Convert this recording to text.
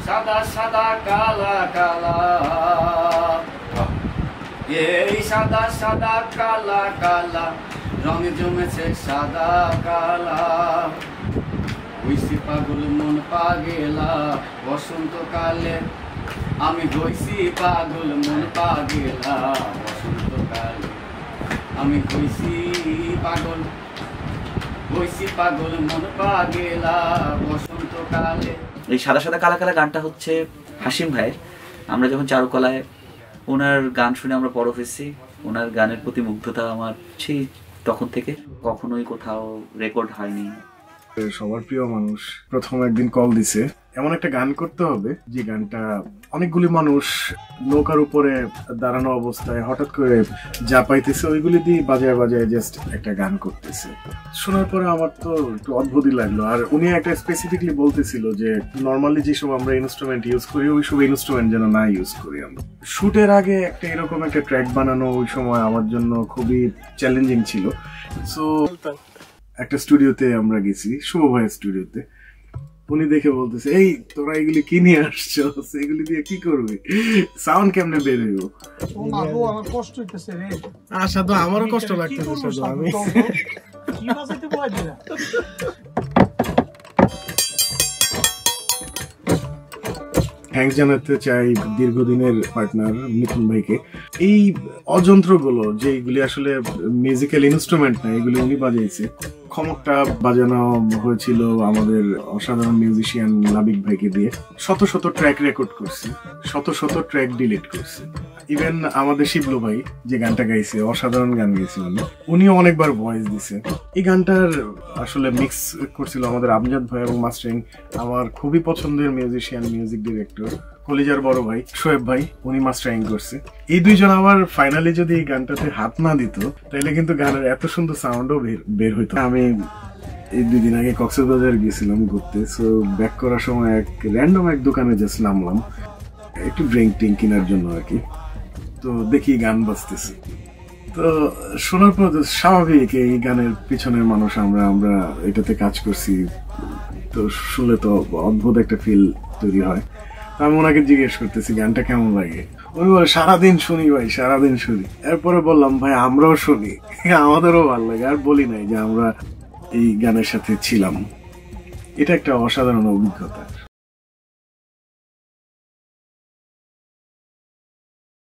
সাদা সাদা কালা কালা, এই সাদা সাদা কালা কালা রঙে জমেছে সাদা কালা। হইছি পাগল মন পাগেলা বসন্তকালে, আমি হইছি পাগল মন পাগেলা বসন্তকালে, আমি হইছি পাগল মন পাগেলা বসন্তকালে। এই সাদা সাদা কালা কালা গানটা হচ্ছে হাসিম ভাইয়ের। আমরা যখন চারুকলায় ওনার গান শুনে আমরা বড় হয়েছি, ওনার গানের প্রতি মুগ্ধতা আমার সেই তখন থেকে, কখনোই কোথাও রেকর্ড হয়নি। সবার প্রিয় মানুষ প্রথম একদিন কল দিছে, এমন একটা গান করতে হবে যে গানটা অনেকগুলি মানুষ নৌকার উপরে দাঁড়ানো অবস্থায় হঠাৎ করে যা পাইতেছে ওইগুলি দিয়ে বাজায় বাজায় জাস্ট একটা গান করতেছে। শোনার পরে আমার তো একটু অদ্ভুতই লাগলো। আর উনি একটা স্পেসিফিকলি বলতেছিল যে নর্মালি যেসব আমরা ইনস্ট্রুমেন্ট ইউজ করি ওই সব ইনস্ট্রুমেন্ট যেন না ইউজ করি আমরা। শুটের আগে একটা এরকম একটা ট্র্যাক বানানো ওই সময় আমার জন্য খুবই চ্যালেঞ্জিং ছিল। সো একটা স্টুডিওতে আমরা গেছি, শুভ ভাইয়ের স্টুডিওতে। উনি দেখে বলতেছে, এই তোরা এগুলি কি নিয়ে আসছো, এগুলি দিয়ে কি করবি, সাউন্ড কেমনে বের হইব? আমার কষ্ট হইতেছে রে। আচ্ছা, তো আমারও কষ্ট লাগতেছে। আমি কি বাজাইতে বলাই দিলা? থ্যাঙ্কস জানাতে চাই দীর্ঘদিনের পার্টনার মিথুন ভাইকে। এই অযন্ত্রগুলো যেগুলি আসলে মিউজিক্যাল ইনস্ট্রুমেন্ট না, এগুলি উনি বাজাইছে। খমকটা বাজানো হয়েছিল আমাদের অসাধারণ মিউজিশিয়ান নাবিক ভাইকে দিয়ে। শত শত ট্র্যাক রেকর্ড করছি, শত শত ট্র্যাক ডিলিট করছি। ইভেন আমাদের শিবলু ভাই যে গানটা গাইছে, অসাধারণ গান গাইছে উনিও অনেকবার ভয়েস দিছে। এই গানটার আসলে মিক্স করছিল আমাদের আমজাদ ভাই এবং মাস্টারিং আমার খুবই পছন্দের মিউজিশিয়ান, মিউজিক ডিরেক্টর কলিজার বড় ভাই শোয়েব ভাই, উনি মাস্টারিং করছে। এই দুইজন আবার ফাইনালি যদি এই গানটাতে হাত না দিত তাহলে কিন্তু গানের এত সুন্দর সাউন্ডও বের হইতো। আমি এই 2 দিন আগে কক্সবাজার গেছিলাম ঘুরতে। সো ব্যাক করার সময় র্যান্ডম এক দোকানে জাস্ট নামলাম একটু ড্রিঙ্ক টিঙ্ক কেনার জন্য আর কি। তো দেখি গান বাজতেছে, তো শোনার পর স্বাভাবিক এই গানের পিছনের মানুষ আমরা এটাতে কাজ করছি, তো শুনলে তো অদ্ভুত একটা ফিল তৈরি হয়। আমি ওনাকে জিজ্ঞেস করতেছি গানটা কেমন লাগে, উনি বলে সারাদিন শুনি ভাই, সারাদিন শুনি। এরপরে বললাম ভাই আমরাও শুনি, আমাদেরও ভালো লাগে। আর বলি নাই যে আমরা এই গানের সাথে ছিলাম। এটা একটা অসাধারণ অভিজ্ঞতা।